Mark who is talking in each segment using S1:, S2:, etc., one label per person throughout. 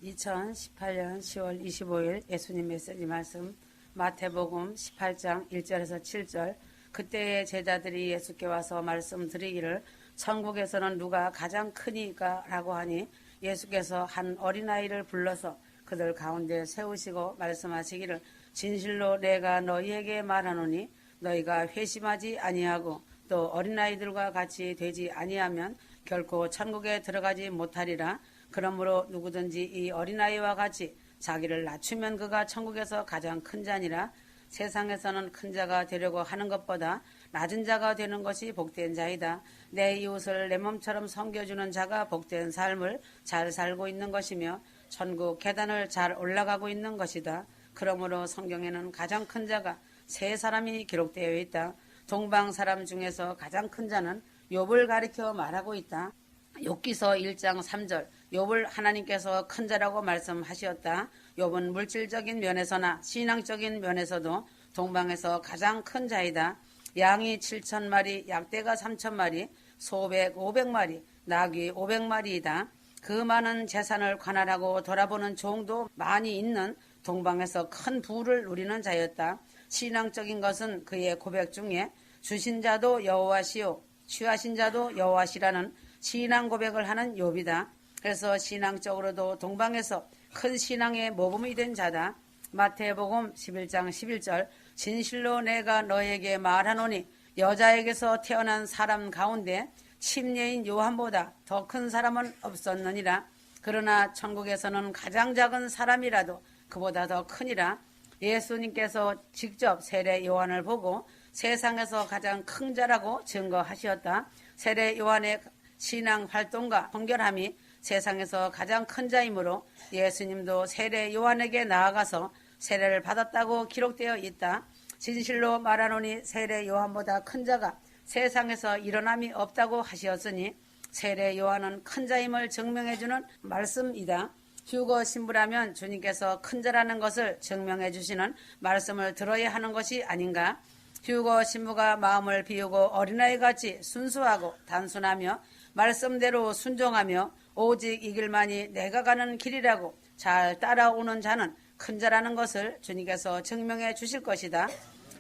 S1: 2018년 10월 25일 예수님 메시지 말씀 마태복음 18장 1절에서 7절. 그때의 제자들이 예수께 와서 말씀드리기를 천국에서는 누가 가장 크니까 라고 하니 예수께서 한 어린아이를 불러서 그들 가운데 세우시고 말씀하시기를 진실로 내가 너희에게 말하노니 너희가 회심하지 아니하고 또 어린아이들과 같이 되지 아니하면 결코 천국에 들어가지 못하리라. 그러므로 누구든지 이 어린아이와 같이 자기를 낮추면 그가 천국에서 가장 큰 자니라. 세상에서는 큰 자가 되려고 하는 것보다 낮은 자가 되는 것이 복된 자이다. 내 이웃을 내 몸처럼 섬겨주는 자가 복된 삶을 잘 살고 있는 것이며 천국 계단을 잘 올라가고 있는 것이다. 그러므로 성경에는 가장 큰 자가 세 사람이 기록되어 있다. 동방 사람 중에서 가장 큰 자는 욥을 가리켜 말하고 있다. 욥기서 1장 3절. 욥을 하나님께서 큰 자라고 말씀하셨다. 욥은 물질적인 면에서나 신앙적인 면에서도 동방에서 가장 큰 자이다. 양이 7,000마리, 약대가 3,000마리, 소백 500마리, 낙이 500마리이다. 그 많은 재산을 관할하고 돌아보는 종도 많이 있는 동방에서 큰 부를 누리는 자였다. 신앙적인 것은 그의 고백 중에 주신 자도 여호와시요 취하신 자도 여호와시라는 신앙 고백을 하는 욥이다. 그래서 신앙적으로도 동방에서 큰 신앙의 모범이 된 자다. 마태복음 11장 11절. 진실로 내가 너에게 말하노니 여자에게서 태어난 사람 가운데 침례인 요한보다 더 큰 사람은 없었느니라. 그러나 천국에서는 가장 작은 사람이라도 그보다 더 크니라. 예수님께서 직접 세례 요한을 보고 세상에서 가장 큰 자라고 증거하셨다. 세례 요한의 신앙 활동과 성결함이 세상에서 가장 큰 자이므로 예수님도 세례 요한에게 나아가서 세례를 받았다고 기록되어 있다. 진실로 말하노니 세례 요한보다 큰 자가 세상에서 일어남이 없다고 하시었으니 세례 요한은 큰 자임을 증명해주는 말씀이다. 휴거 신부라면 주님께서 큰 자라는 것을 증명해 주시는 말씀을 들어야 하는 것이 아닌가? 휴거 신부가 마음을 비우고 어린아이같이 순수하고 단순하며 말씀대로 순종하며 오직 이 길만이 내가 가는 길이라고 잘 따라오는 자는 큰 자라는 것을 주님께서 증명해 주실 것이다.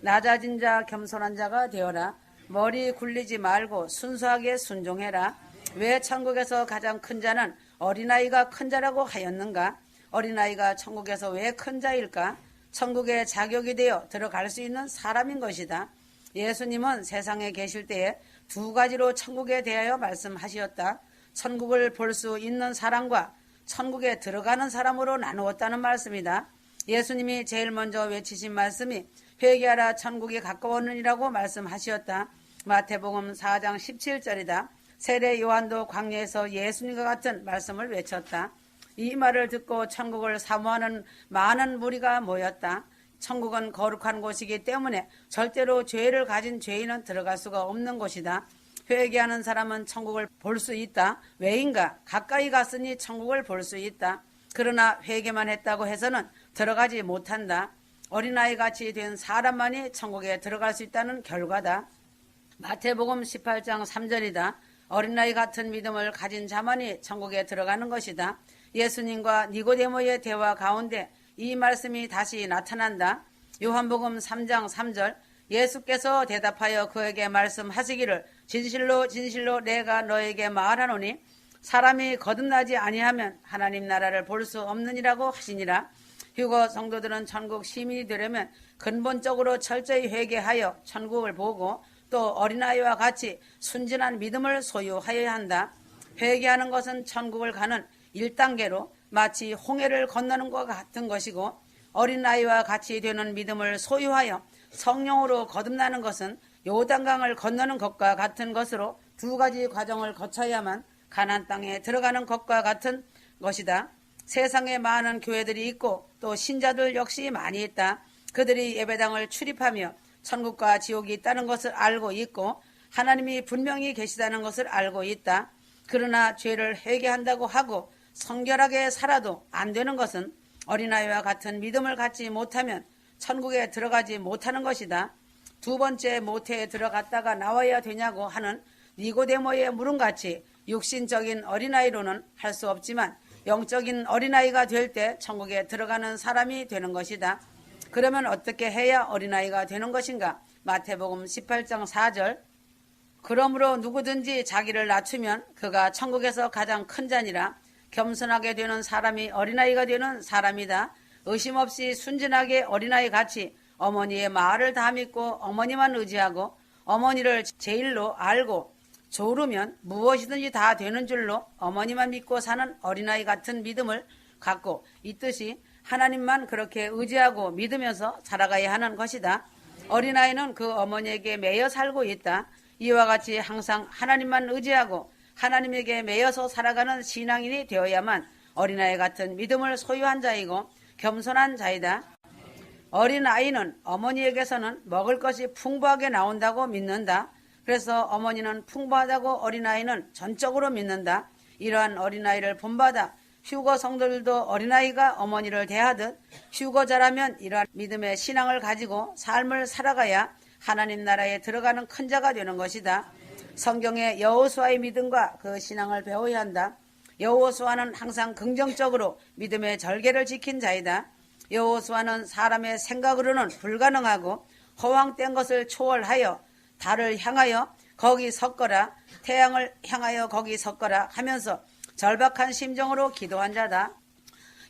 S1: 낮아진 자 겸손한 자가 되어라. 머리 굴리지 말고 순수하게 순종해라. 왜 천국에서 가장 큰 자는 어린아이가 큰 자라고 하였는가? 어린아이가 천국에서 왜 큰 자일까? 천국에 자격이 되어 들어갈 수 있는 사람인 것이다. 예수님은 세상에 계실 때에 두 가지로 천국에 대하여 말씀하셨다. 천국을 볼 수 있는 사람과 천국에 들어가는 사람으로 나누었다는 말씀이다. 예수님이 제일 먼저 외치신 말씀이 회개하라 천국이 가까웠느니라고 말씀하셨다. 마태복음 4장 17절이다. 세례 요한도 광야에서 예수님과 같은 말씀을 외쳤다. 이 말을 듣고 천국을 사모하는 많은 무리가 모였다. 천국은 거룩한 곳이기 때문에 절대로 죄를 가진 죄인은 들어갈 수가 없는 곳이다. 회개하는 사람은 천국을 볼 수 있다. 왜인가? 가까이 갔으니 천국을 볼 수 있다. 그러나 회개만 했다고 해서는 들어가지 못한다. 어린아이같이 된 사람만이 천국에 들어갈 수 있다는 결과다. 마태복음 18장 3절이다. 어린아이 같은 믿음을 가진 자만이 천국에 들어가는 것이다. 예수님과 니고데모의 대화 가운데 이 말씀이 다시 나타난다. 요한복음 3장 3절. 예수께서 대답하여 그에게 말씀하시기를 진실로 진실로 내가 너에게 말하노니 사람이 거듭나지 아니하면 하나님 나라를 볼 수 없느니라고 하시니라. 휴거 성도들은 천국 시민이 되려면 근본적으로 철저히 회개하여 천국을 보고 또 어린아이와 같이 순진한 믿음을 소유하여야 한다. 회개하는 것은 천국을 가는 1단계로 마치 홍해를 건너는 것 같은 것이고 어린아이와 같이 되는 믿음을 소유하여 성령으로 거듭나는 것은 요단강을 건너는 것과 같은 것으로 두 가지 과정을 거쳐야만 가나안 땅에 들어가는 것과 같은 것이다. 세상에 많은 교회들이 있고 또 신자들 역시 많이 있다. 그들이 예배당을 출입하며 천국과 지옥이 있다는 것을 알고 있고 하나님이 분명히 계시다는 것을 알고 있다. 그러나 죄를 회개한다고 하고 성결하게 살아도 안 되는 것은 어린아이와 같은 믿음을 갖지 못하면 천국에 들어가지 못하는 것이다. 두 번째 모태에 들어갔다가 나와야 되냐고 하는 니고데모의 물음같이 육신적인 어린아이로는 할 수 없지만 영적인 어린아이가 될 때 천국에 들어가는 사람이 되는 것이다. 그러면 어떻게 해야 어린아이가 되는 것인가? 마태복음 18장 4절. 그러므로 누구든지 자기를 낮추면 그가 천국에서 가장 큰 자니라. 겸손하게 되는 사람이 어린아이가 되는 사람이다. 의심 없이 순진하게 어린아이 같이 어머니의 말을 다 믿고 어머니만 의지하고 어머니를 제일로 알고 조르면 무엇이든지 다 되는 줄로 어머니만 믿고 사는 어린아이 같은 믿음을 갖고 있듯이 하나님만 그렇게 의지하고 믿으면서 살아가야 하는 것이다. 어린아이는 그 어머니에게 매여 살고 있다. 이와 같이 항상 하나님만 의지하고 하나님에게 매여서 살아가는 신앙인이 되어야만 어린아이 같은 믿음을 소유한 자이고 겸손한 자이다. 어린아이는 어머니에게서는 먹을 것이 풍부하게 나온다고 믿는다. 그래서 어머니는 풍부하다고 어린아이는 전적으로 믿는다. 이러한 어린아이를 본받아 휴거 성도들도 어린아이가 어머니를 대하듯 휴거자라면 이러한 믿음의 신앙을 가지고 삶을 살아가야 하나님 나라에 들어가는 큰 자가 되는 것이다. 성경의 여호수아의 믿음과 그 신앙을 배워야 한다. 여호수아는 항상 긍정적으로 믿음의 절개를 지킨 자이다. 여호수아는 사람의 생각으로는 불가능하고 허황된 것을 초월하여 달을 향하여 거기 섰거라, 태양을 향하여 거기 섰거라 하면서 절박한 심정으로 기도한 자다.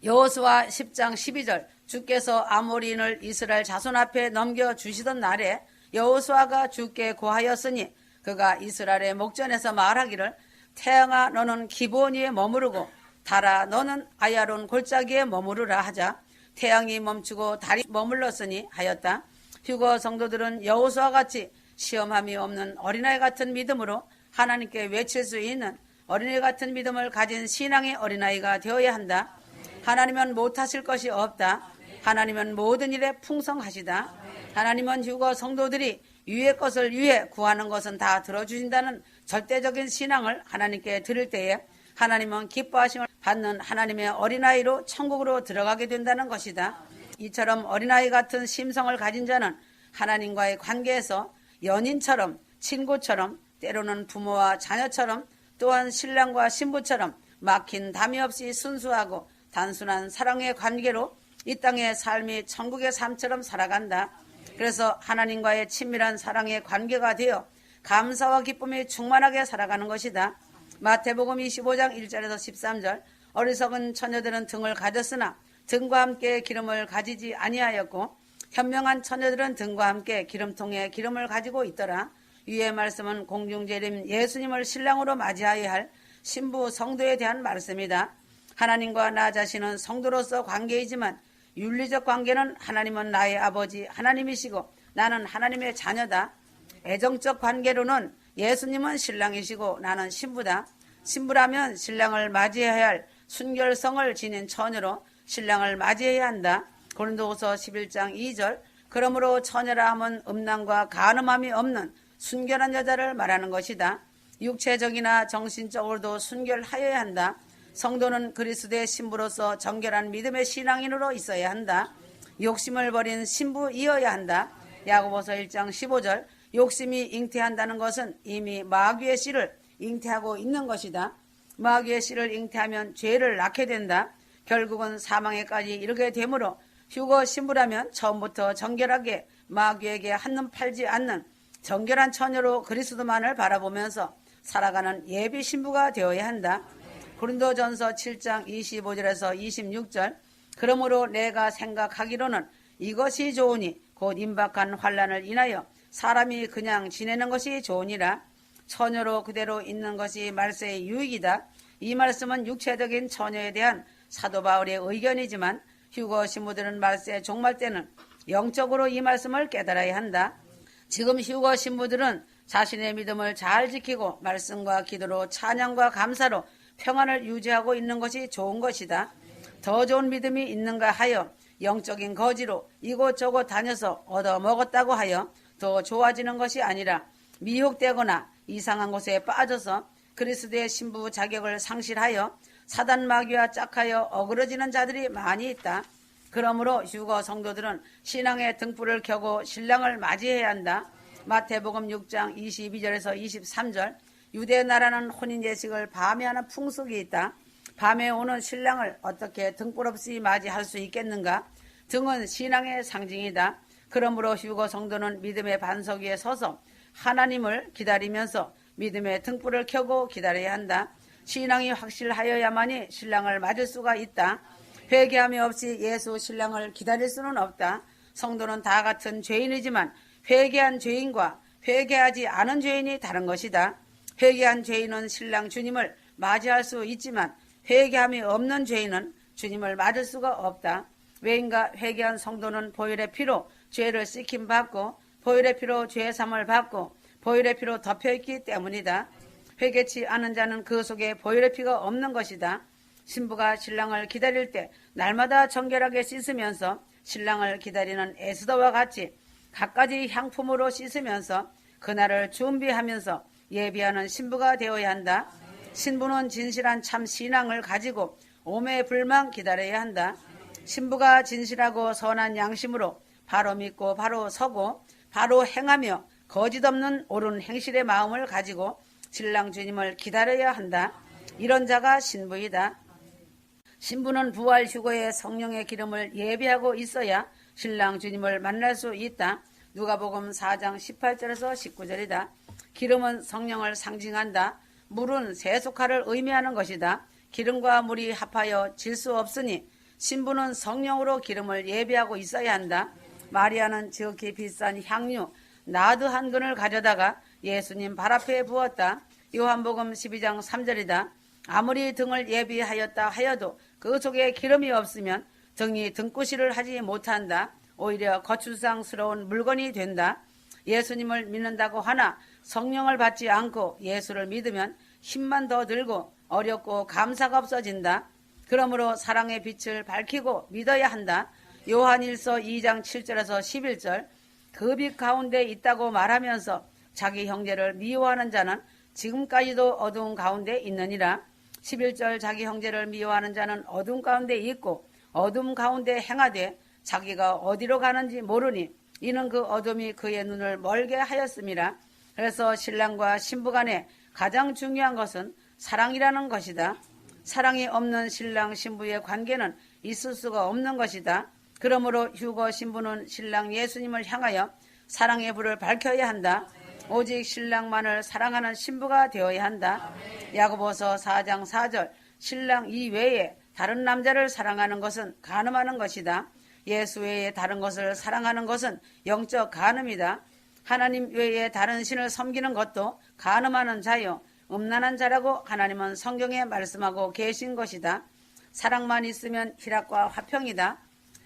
S1: 여호수아 10장 12절. 주께서 아모리인을 이스라엘 자손 앞에 넘겨주시던 날에 여호수아가 주께 고하였으니 그가 이스라엘의 목전에서 말하기를 태양아 너는 기브온위에 머무르고 달아 너는 아야론 골짜기에 머무르라 하자 태양이 멈추고 달이 머물렀으니 하였다. 휴거 성도들은 여호수아 같이 시험함이 없는 어린아이 같은 믿음으로 하나님께 외칠 수 있는 어린아이 같은 믿음을 가진 신앙의 어린아이가 되어야 한다. 하나님은 못하실 것이 없다. 하나님은 모든 일에 풍성하시다. 하나님은 휴거 성도들이 위의 것을 위해 구하는 것은 다 들어주신다는 절대적인 신앙을 하나님께 드릴 때에 하나님은 기뻐하심을 받는 하나님의 어린아이로 천국으로 들어가게 된다는 것이다. 이처럼 어린아이 같은 심성을 가진 자는 하나님과의 관계에서 연인처럼, 친구처럼, 때로는 부모와 자녀처럼, 또한 신랑과 신부처럼 막힌 담이 없이 순수하고 단순한 사랑의 관계로 이 땅의 삶이 천국의 삶처럼 살아간다. 그래서 하나님과의 친밀한 사랑의 관계가 되어 감사와 기쁨이 충만하게 살아가는 것이다. 마태복음 25장 1절에서 13절. 어리석은 처녀들은 등을 가졌으나 등과 함께 기름을 가지지 아니하였고 현명한 처녀들은 등과 함께 기름통에 기름을 가지고 있더라. 위의 말씀은 공중재림 예수님을 신랑으로 맞이하여야 할 신부 성도에 대한 말씀이다. 하나님과 나 자신은 성도로서 관계이지만 윤리적 관계는 하나님은 나의 아버지 하나님이시고 나는 하나님의 자녀다. 애정적 관계로는 예수님은 신랑이시고 나는 신부다. 신부라면 신랑을 맞이해야 할 순결성을 지닌 처녀로 신랑을 맞이해야 한다. 고린도후서 11장 2절. 그러므로 처녀라 함은 음란과 간음함이 없는 순결한 여자를 말하는 것이다. 육체적이나 정신적으로도 순결하여야 한다. 성도는 그리스도의 신부로서 정결한 믿음의 신앙인으로 있어야 한다. 욕심을 버린 신부이어야 한다. 야고보서 1장 15절. 욕심이 잉태한다는 것은 이미 마귀의 씨를 잉태하고 있는 것이다. 마귀의 씨를 잉태하면 죄를 낳게 된다. 결국은 사망에까지 이르게 되므로 휴거 신부라면 처음부터 정결하게 마귀에게 한눈 팔지 않는 정결한 처녀로 그리스도만을 바라보면서 살아가는 예비 신부가 되어야 한다. 고린도전서 7장 25절에서 26절. 그러므로 내가 생각하기로는 이것이 좋으니 곧 임박한 환난을 인하여 사람이 그냥 지내는 것이 좋으니라. 처녀로 그대로 있는 것이 말세의 유익이다. 이 말씀은 육체적인 처녀에 대한 사도 바울의 의견이지만 휴거 신부들은 말세 종말 때는 영적으로 이 말씀을 깨달아야 한다. 지금 휴거 신부들은 자신의 믿음을 잘 지키고 말씀과 기도로 찬양과 감사로 평안을 유지하고 있는 것이 좋은 것이다. 더 좋은 믿음이 있는가 하여 영적인 거지로 이곳저곳 다녀서 얻어먹었다고 하여 더 좋아지는 것이 아니라 미혹되거나 이상한 곳에 빠져서 그리스도의 신부 자격을 상실하여 사단 마귀와 짝하여 어그러지는 자들이 많이 있다. 그러므로 휴거 성도들은 신앙의 등불을 켜고 신랑을 맞이해야 한다. 마태복음 6장 22절에서 23절. 유대 나라는 혼인 예식을 밤에 하는 풍습이 있다. 밤에 오는 신랑을 어떻게 등불 없이 맞이할 수 있겠는가? 등은 신앙의 상징이다. 그러므로 휴거 성도는 믿음의 반석 위에 서서 하나님을 기다리면서 믿음의 등불을 켜고 기다려야 한다. 신앙이 확실하여야만이 신랑을 맞을 수가 있다. 회개함이 없이 예수 신랑을 기다릴 수는 없다. 성도는 다 같은 죄인이지만 회개한 죄인과 회개하지 않은 죄인이 다른 것이다. 회개한 죄인은 신랑 주님을 맞이할 수 있지만 회개함이 없는 죄인은 주님을 맞을 수가 없다. 왜인가? 회개한 성도는 보혈의 피로 죄를 씻김받고 보혈의 피로 죄사함을 받고 보혈의 피로 덮여있기 때문이다. 회개치 않은 자는 그 속에 보혈의 피가 없는 것이다. 신부가 신랑을 기다릴 때 날마다 정결하게 씻으면서 신랑을 기다리는 에스더와 같이 갖가지 향품으로 씻으면서 그날을 준비하면서 예비하는 신부가 되어야 한다. 신부는 진실한 참 신앙을 가지고 오매불망 기다려야 한다. 신부가 진실하고 선한 양심으로 바로 믿고 바로 서고 바로 행하며 거짓 없는 옳은 행실의 마음을 가지고 신랑 주님을 기다려야 한다. 이런 자가 신부이다. 신부는 부활 휴거에 성령의 기름을 예비하고 있어야 신랑 주님을 만날 수 있다. 누가복음 4장 18절에서 19절이다. 기름은 성령을 상징한다. 물은 세속화를 의미하는 것이다. 기름과 물이 합하여 질 수 없으니 신부는 성령으로 기름을 예비하고 있어야 한다. 마리아는 지극히 비싼 향유 나드 한 근을 가져다가 예수님 발 앞에 부었다. 요한복음 12장 3절이다. 아무리 등을 예비하였다 하여도 그 속에 기름이 없으면 등이 등구시를 하지 못한다. 오히려 거추장스러운 물건이 된다. 예수님을 믿는다고 하나 성령을 받지 않고 예수를 믿으면 힘만 더 들고 어렵고 감사가 없어진다. 그러므로 사랑의 빛을 밝히고 믿어야 한다. 요한일서 2장 7절에서 11절. 그 빛 가운데 있다고 말하면서 자기 형제를 미워하는 자는 지금까지도 어두운 가운데 있느니라. 11절. 자기 형제를 미워하는 자는 어둠 가운데 있고 어둠 가운데 행하되 자기가 어디로 가는지 모르니 이는 그 어둠이 그의 눈을 멀게 하였음이라. 그래서 신랑과 신부 간에 가장 중요한 것은 사랑이라는 것이다. 사랑이 없는 신랑 신부의 관계는 있을 수가 없는 것이다. 그러므로 휴거 신부는 신랑 예수님을 향하여 사랑의 불을 밝혀야 한다. 오직 신랑만을 사랑하는 신부가 되어야 한다. 야고보서 4장 4절. 신랑 이외에 다른 남자를 사랑하는 것은 간음하는 것이다. 예수 외에 다른 것을 사랑하는 것은 영적 간음이다. 하나님 외에 다른 신을 섬기는 것도 간음하는 자요 음란한 자라고 하나님은 성경에 말씀하고 계신 것이다. 사랑만 있으면 희락과 화평이다.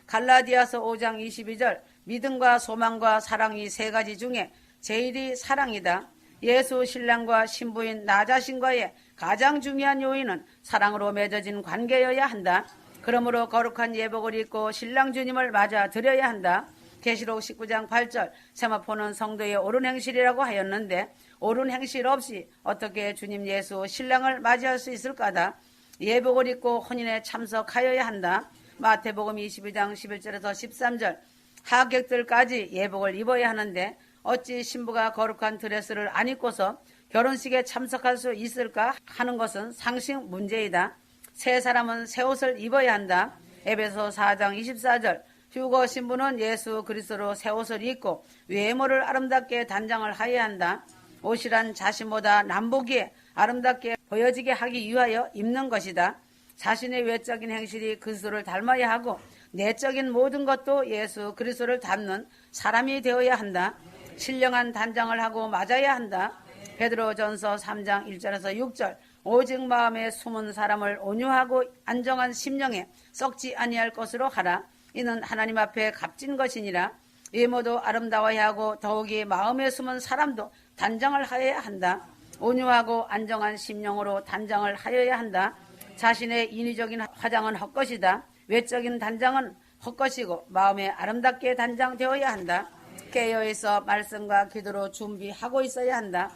S1: 갈라디아서 5장 22절. 믿음과 소망과 사랑이 세 가지 중에 제일이 사랑이다. 예수 신랑과 신부인 나 자신과의 가장 중요한 요인은 사랑으로 맺어진 관계여야 한다. 그러므로 거룩한 예복을 입고 신랑 주님을 맞아 드려야 한다. 계시록 19장 8절. 세마포는 성도의 옳은 행실이라고 하였는데 옳은 행실 없이 어떻게 주님 예수 신랑을 맞이할 수 있을까다. 예복을 입고 혼인에 참석하여야 한다. 마태복음 22장 11절에서 13절. 하객들까지 예복을 입어야 하는데 어찌 신부가 거룩한 드레스를 안 입고서 결혼식에 참석할 수 있을까 하는 것은 상식 문제이다. 새 사람은 새 옷을 입어야 한다. 에베소 4장 24절. 휴거 신부는 예수 그리스도로 새 옷을 입고 외모를 아름답게 단장을 하여야 한다. 옷이란 자신보다 남보기에 아름답게 보여지게 하기 위하여 입는 것이다. 자신의 외적인 행실이 그리스도를 닮아야 하고 내적인 모든 것도 예수 그리스도를 닮는 사람이 되어야 한다. 신령한 단장을 하고 맞아야 한다. 베드로전서 3장 1절에서 6절. 오직 마음에 숨은 사람을 온유하고 안정한 심령에 썩지 아니할 것으로 하라. 이는 하나님 앞에 값진 것이니라. 외모도 아름다워야 하고 더욱이 마음에 숨은 사람도 단장을 하여야 한다. 온유하고 안정한 심령으로 단장을 하여야 한다. 자신의 인위적인 화장은 헛것이다. 외적인 단장은 헛것이고 마음에 아름답게 단장되어야 한다. 깨어있어 말씀과 기도로 준비하고 있어야 한다.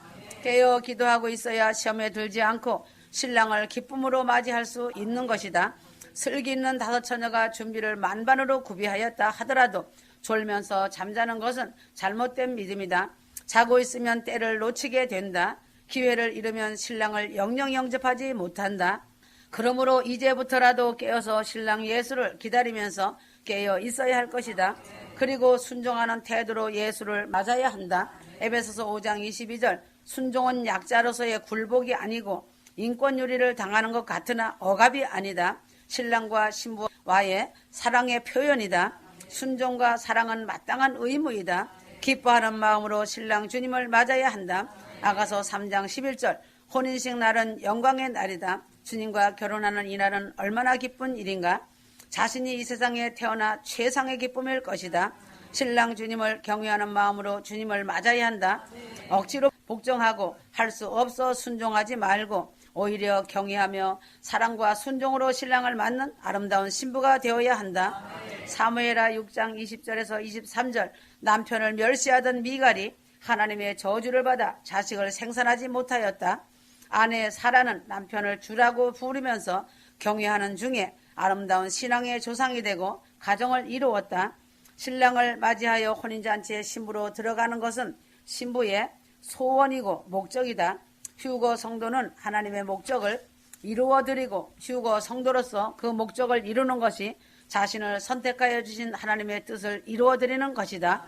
S1: 깨어 기도하고 있어야 시험에 들지 않고 신랑을 기쁨으로 맞이할 수 있는 것이다. 슬기 있는 다섯 처녀가 준비를 만반으로 구비하였다 하더라도 졸면서 잠자는 것은 잘못된 믿음이다. 자고 있으면 때를 놓치게 된다. 기회를 잃으면 신랑을 영영 영접하지 못한다. 그러므로 이제부터라도 깨어서 신랑 예수를 기다리면서 깨어 있어야 할 것이다. 그리고 순종하는 태도로 예수를 맞아야 한다. 에베소서 5장 22절 순종은 약자로서의 굴복이 아니고 인권유리를 당하는 것 같으나 억압이 아니다. 신랑과 신부와의 사랑의 표현이다. 순종과 사랑은 마땅한 의무이다. 기뻐하는 마음으로 신랑 주님을 맞아야 한다. 아가서 3장 11절 혼인식 날은 영광의 날이다. 주님과 결혼하는 이 날은 얼마나 기쁜 일인가. 자신이 이 세상에 태어나 최상의 기쁨일 것이다. 신랑 주님을 경외하는 마음으로 주님을 맞아야 한다. 억지로 복종하고 할 수 없어 순종하지 말고 오히려 경외하며 사랑과 순종으로 신랑을 맞는 아름다운 신부가 되어야 한다. 사무엘하 6장 20절에서 23절 남편을 멸시하던 미갈이 하나님의 저주를 받아 자식을 생산하지 못하였다. 아내 사라는 남편을 주라고 부르면서 경외하는 중에 아름다운 신앙의 조상이 되고 가정을 이루었다. 신랑을 맞이하여 혼인잔치의 신부로 들어가는 것은 신부의 소원이고 목적이다. 휴거 성도는 하나님의 목적을 이루어드리고 휴거 성도로서 그 목적을 이루는 것이 자신을 선택하여 주신 하나님의 뜻을 이루어드리는 것이다.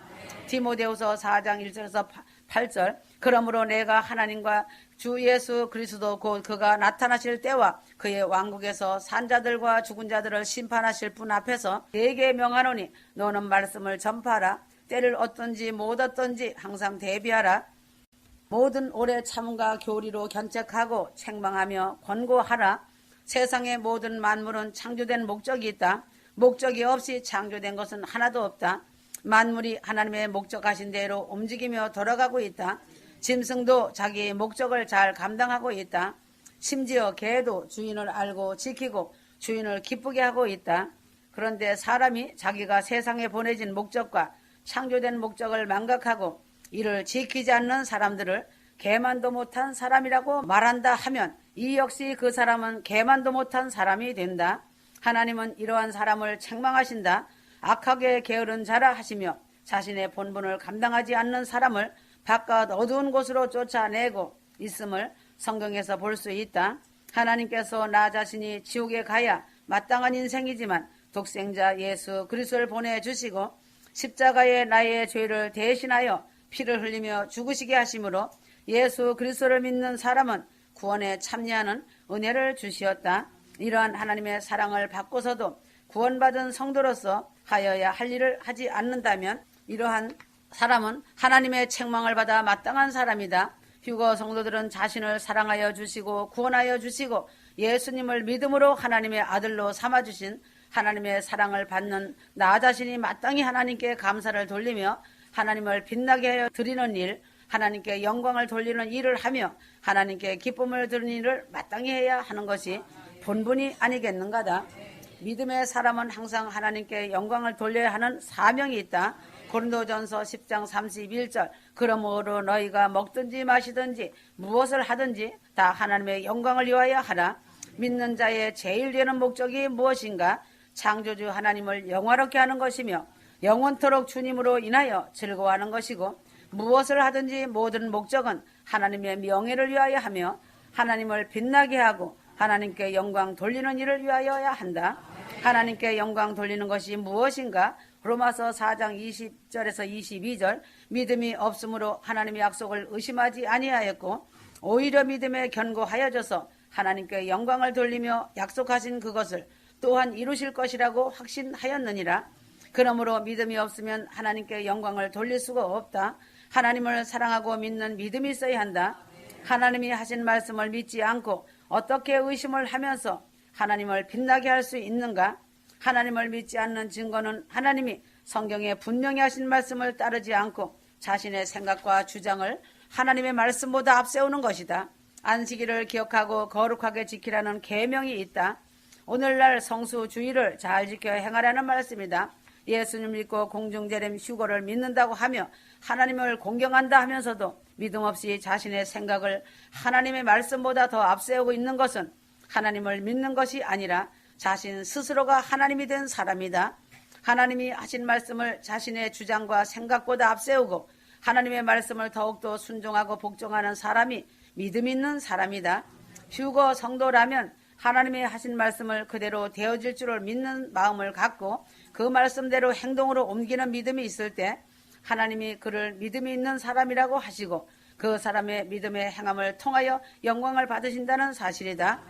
S1: 디모데후서 4장 1절에서 8절 그러므로 내가 하나님과 주 예수 그리스도 곧 그가 나타나실 때와 그의 왕국에서 산자들과 죽은 자들을 심판하실 분 앞에서 내게 명하노니 너는 말씀을 전파하라. 때를 얻든지 못 얻든지 항상 대비하라. 모든 오래 참음과 교리로 견책하고 책망하며 권고하라. 세상의 모든 만물은 창조된 목적이 있다. 목적이 없이 창조된 것은 하나도 없다. 만물이 하나님의 목적하신 대로 움직이며 돌아가고 있다. 짐승도 자기의 목적을 잘 감당하고 있다. 심지어 개도 주인을 알고 지키고 주인을 기쁘게 하고 있다. 그런데 사람이 자기가 세상에 보내진 목적과 창조된 목적을 망각하고 이를 지키지 않는 사람들을 개만도 못한 사람이라고 말한다 하면 이 역시 그 사람은 개만도 못한 사람이 된다. 하나님은 이러한 사람을 책망하신다. 악하게 게으른 자라 하시며 자신의 본분을 감당하지 않는 사람을 바깥 어두운 곳으로 쫓아내고 있음을 성경에서 볼 수 있다. 하나님께서 나 자신이 지옥에 가야 마땅한 인생이지만 독생자 예수 그리스도를 보내주시고 십자가에 나의 죄를 대신하여 피를 흘리며 죽으시게 하심으로 예수 그리스도를 믿는 사람은 구원에 참여하는 은혜를 주시었다. 이러한 하나님의 사랑을 받고서도 구원받은 성도로서 하여야 할 일을 하지 않는다면 이러한 사람은 하나님의 책망을 받아 마땅한 사람이다. 휴거 성도들은 자신을 사랑하여 주시고 구원하여 주시고 예수님을 믿음으로 하나님의 아들로 삼아주신 하나님의 사랑을 받는 나 자신이 마땅히 하나님께 감사를 돌리며 하나님을 빛나게 하여 드리는 일, 하나님께 영광을 돌리는 일을 하며 하나님께 기쁨을 드리는 일을 마땅히 해야 하는 것이 본분이 아니겠는가다. 믿음의 사람은 항상 하나님께 영광을 돌려야 하는 사명이 있다. 고린도전서 10장 31절 그러므로 너희가 먹든지 마시든지 무엇을 하든지 다 하나님의 영광을 위하여 하라. 믿는 자의 제일 되는 목적이 무엇인가? 창조주 하나님을 영화롭게 하는 것이며 영원토록 주님으로 인하여 즐거워하는 것이고 무엇을 하든지 모든 목적은 하나님의 명예를 위하여 하며 하나님을 빛나게 하고 하나님께 영광 돌리는 일을 위하여야 한다. 하나님께 영광 돌리는 것이 무엇인가? 로마서 4장 20절에서 22절 믿음이 없으므로 하나님의 약속을 의심하지 아니하였고 오히려 믿음에 견고하여져서 하나님께 영광을 돌리며 약속하신 그것을 또한 이루실 것이라고 확신하였느니라. 그러므로 믿음이 없으면 하나님께 영광을 돌릴 수가 없다. 하나님을 사랑하고 믿는 믿음이 있어야 한다. 하나님이 하신 말씀을 믿지 않고 어떻게 의심을 하면서 하나님을 빛나게 할 수 있는가? 하나님을 믿지 않는 증거는 하나님이 성경에 분명히 하신 말씀을 따르지 않고 자신의 생각과 주장을 하나님의 말씀보다 앞세우는 것이다. 안식일을 기억하고 거룩하게 지키라는 계명이 있다. 오늘날 성수주의를 잘 지켜 행하라는 말씀이다. 예수님 믿고 공중재림 휴거를 믿는다고 하며 하나님을 공경한다 하면서도 믿음 없이 자신의 생각을 하나님의 말씀보다 더 앞세우고 있는 것은 하나님을 믿는 것이 아니라 자신 스스로가 하나님이 된 사람이다. 하나님이 하신 말씀을 자신의 주장과 생각보다 앞세우고 하나님의 말씀을 더욱더 순종하고 복종하는 사람이 믿음 있는 사람이다. 휴거 성도라면 하나님이 하신 말씀을 그대로 되어질 줄을 믿는 마음을 갖고 그 말씀대로 행동으로 옮기는 믿음이 있을 때 하나님이 그를 믿음이 있는 사람이라고 하시고 그 사람의 믿음의 행함을 통하여 영광을 받으신다는 사실이다.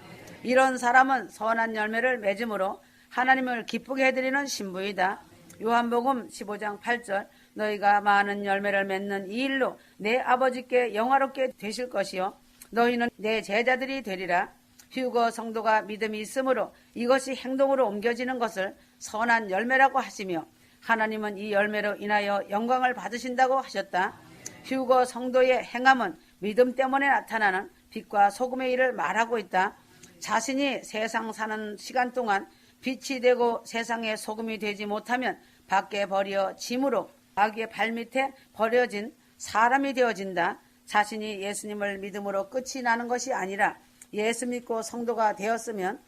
S1: 이런 사람은 선한 열매를 맺음으로 하나님을 기쁘게 해드리는 신부이다. 요한복음 15장 8절 너희가 많은 열매를 맺는 이 일로 내 아버지께 영화롭게 되실 것이요 너희는 내 제자들이 되리라. 휴거 성도가 믿음이 있으므로 이것이 행동으로 옮겨지는 것을 선한 열매라고 하시며 하나님은 이 열매로 인하여 영광을 받으신다고 하셨다. 휴거 성도의 행함은 믿음 때문에 나타나는 빛과 소금의 일을 말하고 있다. 자신이 세상 사는 시간 동안 빛이 되고 세상의 소금이 되지 못하면 밖에 버려 짐으로 마귀의 발밑에 버려진 사람이 되어진다. 자신이 예수님을 믿음으로 끝이 나는 것이 아니라 예수 믿고 성도가 되었으면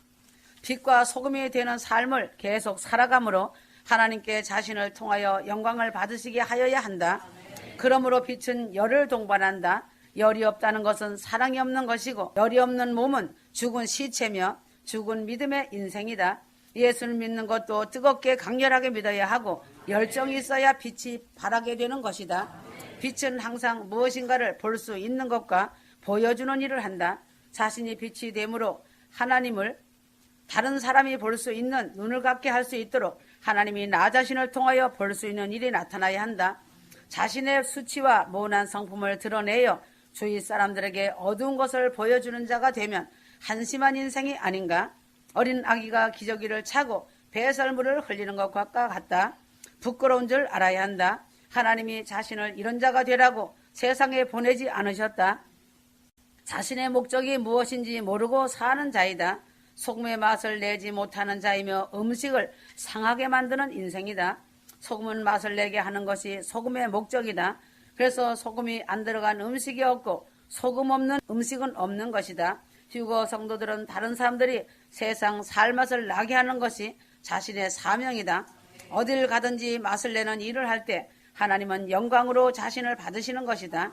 S1: 빛과 소금이 되는 삶을 계속 살아감으로 하나님께 자신을 통하여 영광을 받으시게 하여야 한다. 그러므로 빛은 열을 동반한다. 열이 없다는 것은 사랑이 없는 것이고 열이 없는 몸은 죽은 시체며 죽은 믿음의 인생이다. 예수를 믿는 것도 뜨겁게 강렬하게 믿어야 하고 열정이 있어야 빛이 발하게 되는 것이다. 빛은 항상 무엇인가를 볼 수 있는 것과 보여주는 일을 한다. 자신이 빛이 되므로 하나님을 다른 사람이 볼 수 있는 눈을 갖게 할 수 있도록 하나님이 나 자신을 통하여 볼 수 있는 일이 나타나야 한다. 자신의 수치와 모난 성품을 드러내어 주위 사람들에게 어두운 것을 보여주는 자가 되면 한심한 인생이 아닌가? 어린 아기가 기저귀를 차고 배설물을 흘리는 것과 같다. 부끄러운 줄 알아야 한다. 하나님이 자신을 이런 자가 되라고 세상에 보내지 않으셨다. 자신의 목적이 무엇인지 모르고 사는 자이다. 소금의 맛을 내지 못하는 자이며 음식을 상하게 만드는 인생이다. 소금은 맛을 내게 하는 것이 소금의 목적이다. 그래서 소금이 안 들어간 음식이 없고 소금 없는 음식은 없는 것이다. 휴거 성도들은 다른 사람들이 세상 살맛을 나게 하는 것이 자신의 사명이다. 어딜 가든지 맛을 내는 일을 할 때 하나님은 영광으로 자신을 받으시는 것이다.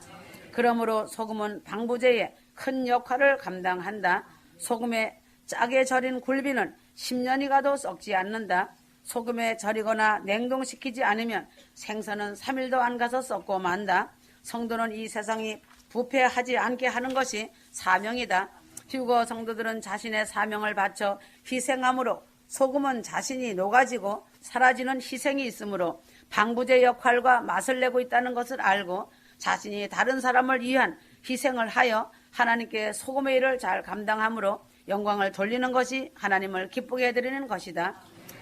S1: 그러므로 소금은 방부제의 큰 역할을 감당한다. 소금에 짜게 절인 굴비는 10년이 가도 썩지 않는다. 소금에 절이거나 냉동시키지 않으면 생선은 3일도 안 가서 썩고 만다. 성도는 이 세상이 부패하지 않게 하는 것이 사명이다. 휴거 성도들은 자신의 사명을 바쳐 희생함으로 소금은 자신이 녹아지고 사라지는 희생이 있으므로 방부제 역할과 맛을 내고 있다는 것을 알고 자신이 다른 사람을 위한 희생을 하여 하나님께 소금의 일을 잘 감당함으로 영광을 돌리는 것이 하나님을 기쁘게 해드리는 것이다.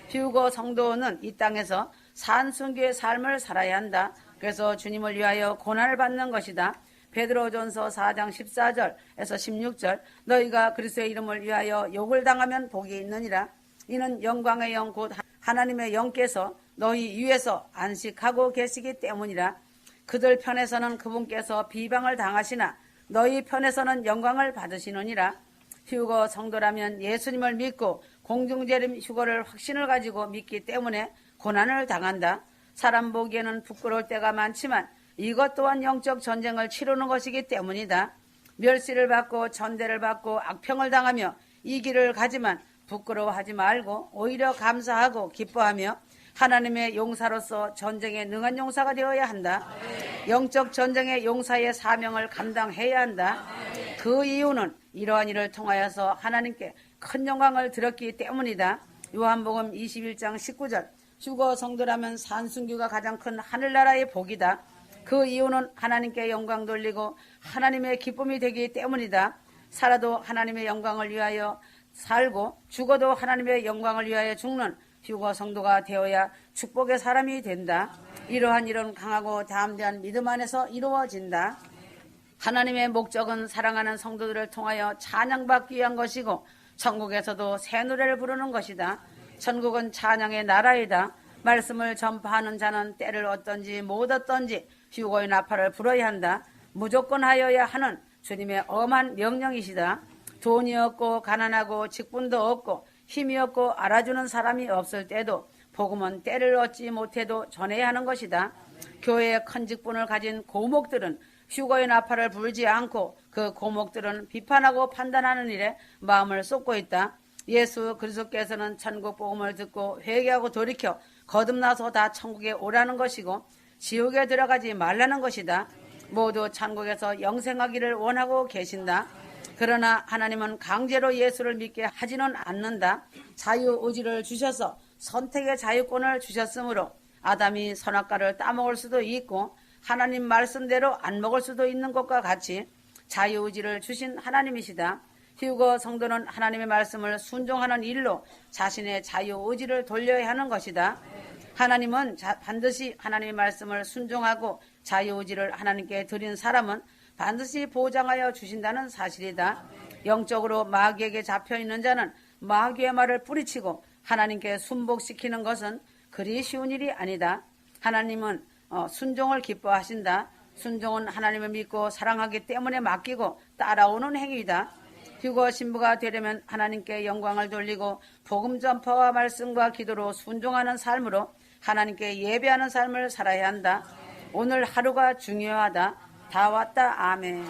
S1: 휴거 성도는 이 땅에서 산순교의 삶을 살아야 한다. 그래서 주님을 위하여 고난을 받는 것이다. 베드로전서 4장 14절에서 16절 너희가 그리스도의 이름을 위하여 욕을 당하면 복이 있느니라. 이는 영광의 영 곧 하나님의 영께서 너희 위에서 안식하고 계시기 때문이라. 그들 편에서는 그분께서 비방을 당하시나 너희 편에서는 영광을 받으시느니라. 휴거 성도라면 예수님을 믿고 공중재림 휴거를 확신을 가지고 믿기 때문에 고난을 당한다. 사람 보기에는 부끄러울 때가 많지만 이것 또한 영적 전쟁을 치르는 것이기 때문이다. 멸시를 받고 전대를 받고 악평을 당하며 이 길을 가지만 부끄러워하지 말고 오히려 감사하고 기뻐하며 하나님의 용사로서 전쟁에 능한 용사가 되어야 한다. 영적 전쟁의 용사의 사명을 감당해야 한다. 그 이유는 이러한 일을 통하여서 하나님께 큰 영광을 드렸기 때문이다. 요한복음 21장 19절 휴거 성도라면 산순교가 가장 큰 하늘나라의 복이다. 그 이유는 하나님께 영광 돌리고 하나님의 기쁨이 되기 때문이다. 살아도 하나님의 영광을 위하여 살고 죽어도 하나님의 영광을 위하여 죽는 휴거 성도가 되어야 축복의 사람이 된다. 이러한 일은 강하고 담대한 믿음 안에서 이루어진다. 하나님의 목적은 사랑하는 성도들을 통하여 찬양받기 위한 것이고 천국에서도 새 노래를 부르는 것이다. 천국은 찬양의 나라이다. 말씀을 전파하는 자는 때를 얻든지 못 얻든지 휴거의 나팔을 불어야 한다. 무조건 하여야 하는 주님의 엄한 명령이시다. 돈이 없고 가난하고 직분도 없고 힘이 없고 알아주는 사람이 없을 때도 복음은 때를 얻지 못해도 전해야 하는 것이다. 교회의 큰 직분을 가진 고목들은 휴거의 나팔을 불지 않고 그 고목들은 비판하고 판단하는 일에 마음을 쏟고 있다. 예수 그리스도께서는 천국 복음을 듣고 회개하고 돌이켜 거듭나서 다 천국에 오라는 것이고 지옥에 들어가지 말라는 것이다. 모두 천국에서 영생하기를 원하고 계신다. 그러나 하나님은 강제로 예수를 믿게 하지는 않는다. 자유의지를 주셔서 선택의 자유권을 주셨으므로 아담이 선악과를 따먹을 수도 있고 하나님 말씀대로 안 먹을 수도 있는 것과 같이 자유의지를 주신 하나님이시다. 휴거 성도는 하나님의 말씀을 순종하는 일로 자신의 자유의지를 돌려야 하는 것이다. 하나님은 반드시 하나님의 말씀을 순종하고 자유의지를 하나님께 드린 사람은 반드시 보장하여 주신다는 사실이다. 영적으로 마귀에게 잡혀있는 자는 마귀의 말을 뿌리치고 하나님께 순복시키는 것은 그리 쉬운 일이 아니다. 하나님은 순종을 기뻐하신다. 순종은 하나님을 믿고 사랑하기 때문에 맡기고 따라오는 행위이다. 휴거 신부가 되려면 하나님께 영광을 돌리고 복음 전파와 말씀과 기도로 순종하는 삶으로 하나님께 예배하는 삶을 살아야 한다. 오늘 하루가 중요하다. 다 왔다. 아멘.